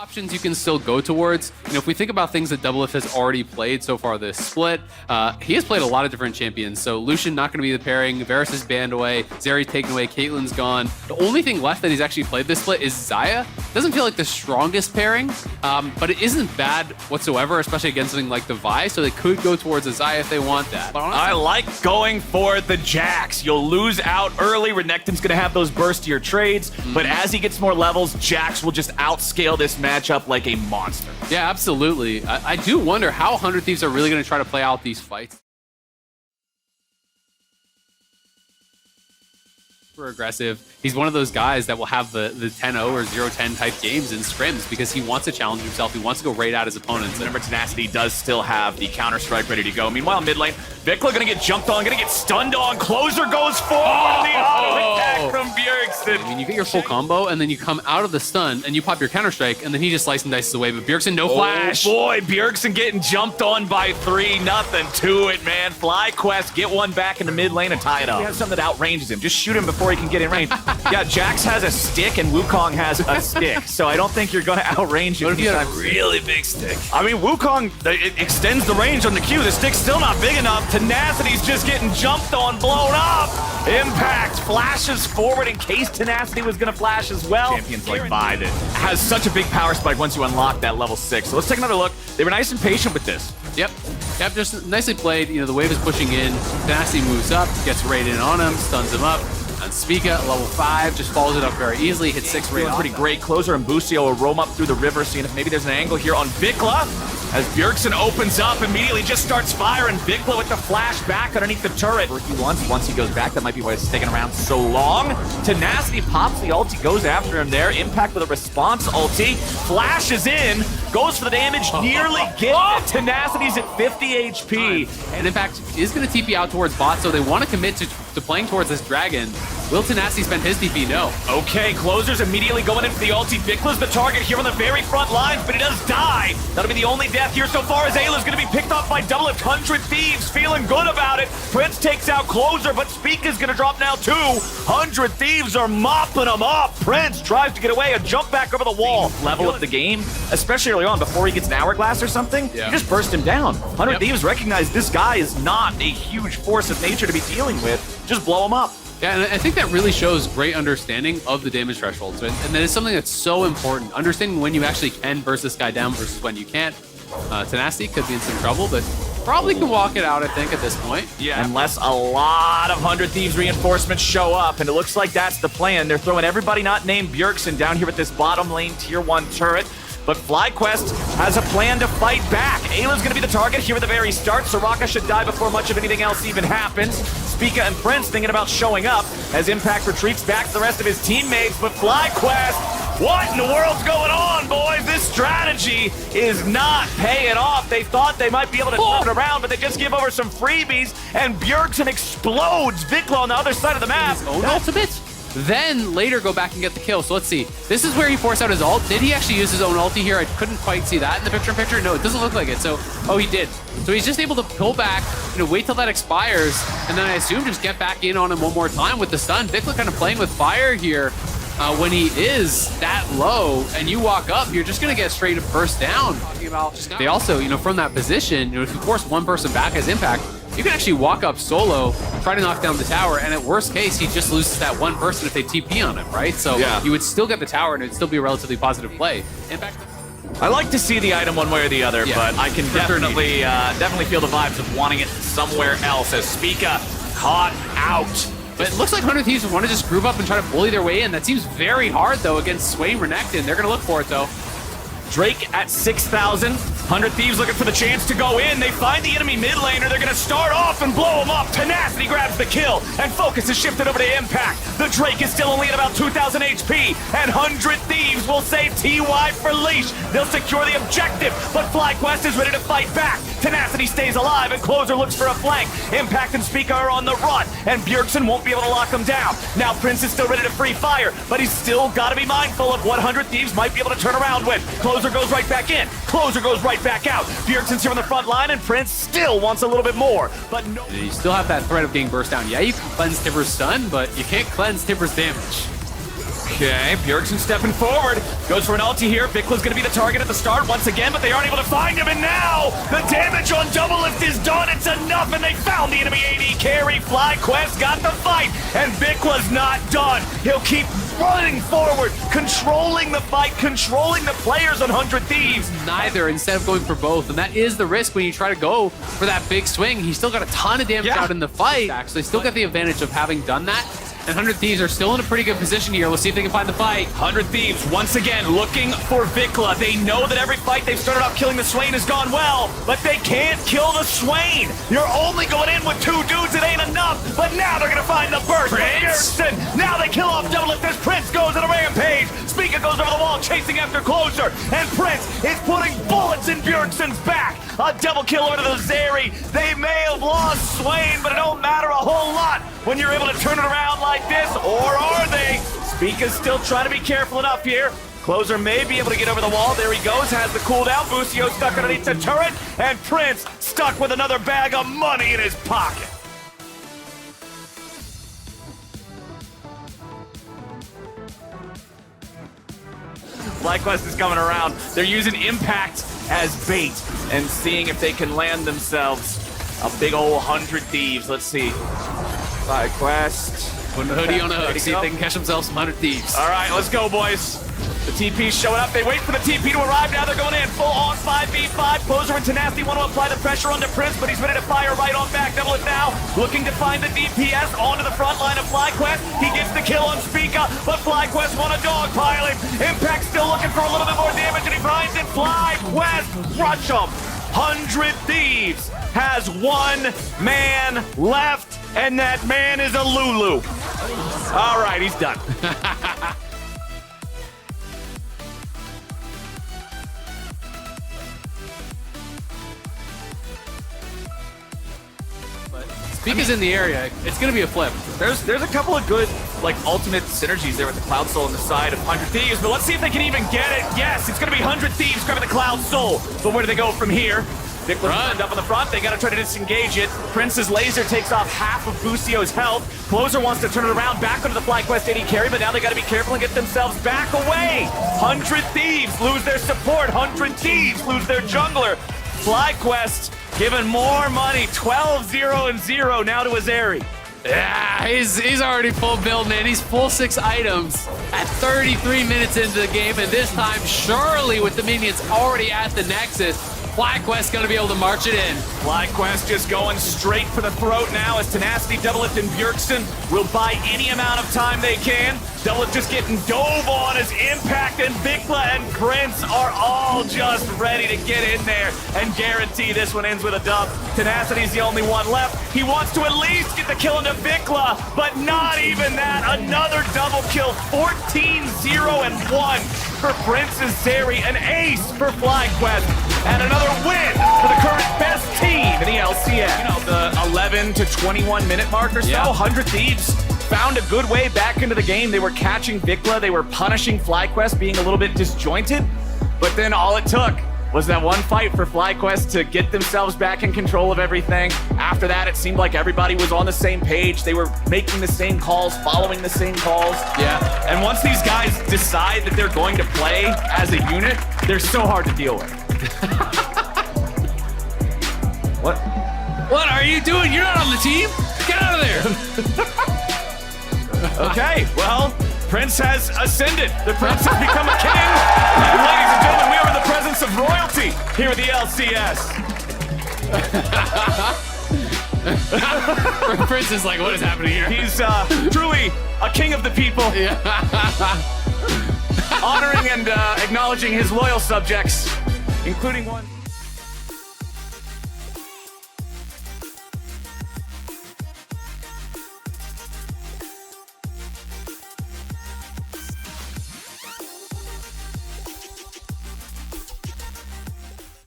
Options you can still go towards. You know, if we think about things that Doublelift has already played so far this split, he has played a lot of different champions. So Lucian not going to be the pairing, Varus is banned away, Zeri's taken away, Caitlyn's gone. The only thing left that he's actually played this split is Xayah. Doesn't feel like the strongest pairing, but it isn't bad whatsoever, especially against something like the Vi, so they could go towards a Xayah if they want that. But honestly, I like going for the Jax. You'll lose out early. Renekton's going to have those burstier trades, but as he gets more levels, Jax will just outscale this matchup like a monster. Yeah, absolutely. I do wonder how 100 Thieves are really going to try to play out these fights. Super aggressive. He's one of those guys that will have the 10-0 or 0-10 type games in scrims because he wants to challenge himself. He wants to go raid out his opponents. Remember, Tenacity does still have the counter-strike ready to go. Meanwhile, mid lane, Vikla gonna get jumped on, gonna get stunned on. Closer goes for the auto attack from Bjergsen. I mean, you get your full combo, and then you come out of the stun, and you pop your counter-strike, and then he just slices and dices away. But Bjergsen, no flash. Oh boy, Bjergsen getting jumped on by 3. Nothing to it, man. FlyQuest get one back in the mid lane and tie it up. He has something that outranges him. Just shoot him before he can get in range. Yeah, Jax has a stick and Wukong has a stick, so I don't think you're going to outrange him. What if you had a really big stick? I mean, Wukong, it extends the range on the Q. The stick's still not big enough. Tenacity's just getting jumped on, blown up. Impact flashes forward in case Tenacity was going to flash as well. Champions like Vi that has such a big power spike once you unlock that level 6. So let's take another look. They were nice and patient with this. Yep, just nicely played. You know, the wave is pushing in. Tenacity moves up, gets raided in on him, stuns him up. And Spica, level 5, just follows it up very easily, hits 6 right off. Pretty great. Closer and Boostio will roam up through the river, seeing if maybe there's an angle here on Vikla. As Bjergsen opens up, immediately just starts firing. Vikla with the flash back underneath the turret. Once he goes back, that might be why it's sticking around so long. Tenacity pops the ulti, goes after him there. Impact with a response ulti. Flashes in, goes for the damage, nearly gets it. Tenacity's at 50 HP. And Impact is going to TP out towards bot, so they want to commit to playing towards this dragon. Will Tenacity spend his DP? No. Okay, Closer's immediately going in for the ulti. Vikla's the target here on the very front lines, but he does die. That'll be the only death here so far, as Ayla's going to be picked off by Doublelift. 100 Thieves feeling good about it. Prince takes out Closer, but Spica's going to drop now too. 100 Thieves are mopping him up. Prince tries to get away, a jump back over the wall. Level of the game, especially early on, before he gets an hourglass or something, you just burst him down. 100 Thieves recognize this guy is not a huge force of nature to be dealing with. Just blow him up. Yeah, and I think that really shows great understanding of the damage thresholds, and that is something that's so important. Understanding when you actually can burst this guy down versus when you can't. Tenacity could be in some trouble, but probably can walk it out, I think, at this point. Yeah, unless a lot of 100 Thieves reinforcements show up, and it looks like that's the plan. They're throwing everybody not named Bjergsen down here with this bottom lane tier 1 turret. But FlyQuest has a plan to fight back. Ayla's going to be the target here at the very start. Soraka should die before much of anything else even happens. Spica and Prince thinking about showing up as Impact retreats back to the rest of his teammates. But FlyQuest, what in the world's going on, boys? This strategy is not paying off. They thought they might be able to turn it around, but they just give over some freebies, and Bjergsen explodes Vikla on the other side of the map. His own ultimate? Then later go back and get the kill. So let's see. This is where he forced out his ult. Did he actually use his own ulti here? I couldn't quite see that in the picture-in-picture. No, it doesn't look like it. So, oh, he did. So he's just able to pull back, wait till that expires, and then I assume just get back in on him one more time with the stun. Vikla kind of playing with fire here. When he is that low and you walk up, you're just going to get straight burst down. They also, from that position, if you force one person back as Impact, you can actually walk up solo, try to knock down the tower, and at worst case, he just loses that one person if they TP on him, right? So you would still get the tower, and it would still be a relatively positive play. Impact. I like to see the item one way or the other, but I can definitely feel the vibes of wanting it somewhere else as Spica caught out. But it looks like 100 Thieves want to just group up and try to bully their way in. That seems very hard, though, against Swain Renekton. They're going to look for it, though. Drake at 6,000. 100 Thieves looking for the chance to go in. They find the enemy mid laner. They're going to start off and blow him up. Tenacity grabs the kill, and focus is shifted over to Impact. The Drake is still only at about 2,000 HP, and 100 Thieves will save TY for leash. They'll secure the objective, but FlyQuest is ready to fight back. Tenacity stays alive, and Closer looks for a flank. Impact and Spica are on the run, and Bjergsen won't be able to lock him down. Now Prince is still ready to free fire, but he's still got to be mindful of what 100 Thieves might be able to turn around with. Closer goes right back in. Closer goes right back out. Bjergsen's here on the front line, and Prince still wants a little bit more, but no. You still have that threat of getting burst down. Yeah, you can cleanse Timber's stun, but you can't cleanse Timber's damage. Okay, Bjergsen stepping forward. Goes for an ulti here. Vikla's gonna be the target at the start once again, but they aren't able to find him, and now the damage on Double Lift is done. It's enough, and they found the enemy AD carry. FlyQuest got the fight, and Vikla's not done. He'll keep running forward, controlling the fight, controlling the players on 100 Thieves. Neither, instead of going for both, and that is the risk when you try to go for that big swing. He still got a ton of damage out in the fight. Actually, still got the advantage of having done that. And 100 Thieves are still in a pretty good position here. Let's see if they can find the fight. 100 Thieves, once again, looking for Vikla. They know that every fight they've started off killing the Swain has gone well, but they can't kill the Swain. You're only going in with 2 dudes, it ain't enough, but now they're gonna find the burst. Bjergsen, now they kill off Double Lift as Prince goes on a rampage. Spica goes over the wall, chasing after Closer, and Prince is putting bullets in Bjergsen's back. A double kill over to the Zeri. They may have lost Swain, but it don't matter a whole lot when you're able to turn it around like this, or are they? Spica's still trying to be careful enough here. Closer may be able to get over the wall. There he goes, has the cooldown. Busio stuck underneath the turret, and Prince stuck with another bag of money in his pocket. FlyQuest is coming around. They're using Impact as bait and seeing if they can land themselves a big old 100 Thieves. Let's see. FlyQuest. Putting a hoodie on a hook, see if they can catch themselves some 100 Thieves. All right, let's go, boys. The TP's showing up. They wait for the TP to arrive. Now they're going in. Full on 5v5. Closer and Tenacity want to apply the pressure onto Prince, but he's ready to fire right on back. Double It now. Looking to find the DPS onto the front line of FlyQuest. He gets the kill on Spica, but FlyQuest want to dogpile him. Impact still looking for a little bit more damage, and he finds it. FlyQuest, crush him. 100 Thieves has 1 man left, and that man is a Lulu. All right, he's done. Spica's in the area. It's going to be a flip. There's a couple of good, like, ultimate synergies there with the Cloud Soul on the side of 100 Thieves, but let's see if they can even get it. Yes, it's going to be 100 Thieves grabbing the Cloud Soul, but where do they go from here? Vikla turned up on the front. They got to try to disengage it. Prince's laser takes off half of Busio's health. Closer wants to turn it around back onto the FlyQuest AD carry, but now they got to be careful and get themselves back away. 100 Thieves lose their support. 100 Thieves lose their jungler. FlyQuest giving more money, 12-0-0 now to Azeri. Yeah, he's already full build, man. He's full 6 items at 33 minutes into the game, and this time, surely with the minions already at the Nexus, FlyQuest gonna be able to march it in. FlyQuest just going straight for the throat now as Tenacity, Double Lift, and Bjergsen will buy any amount of time they can. Double Lift just getting dove on as Impact and Vikla and Prince are all just ready to get in there and guarantee this one ends with a dub. Tenacity's the only one left. He wants to at least get the kill into Vikla, but not even that. Another double kill, 14-0-1 for Prince's Zeri, an ace for FlyQuest, and another win for the current best team in the LCS. You know, the 11 to 21 minute mark or so, 100 Thieves found a good way back into the game. They were catching Vikla, they were punishing FlyQuest, being a little bit disjointed, but then all it took was that one fight for FlyQuest to get themselves back in control of everything. After that, it seemed like everybody was on the same page. They were making the same calls, following the same calls. Yeah. And once these guys decide that they're going to play as a unit, they're so hard to deal with. What? What are you doing? You're not on the team? Get out of there! Okay, well, Prince has ascended. The Prince has become a king. And ladies and gentlemen, we are in the presence of royalty here at the LCS. Prince is like, what is happening here? He's truly a king of the people. Yeah. Honoring and acknowledging his loyal subjects, including one.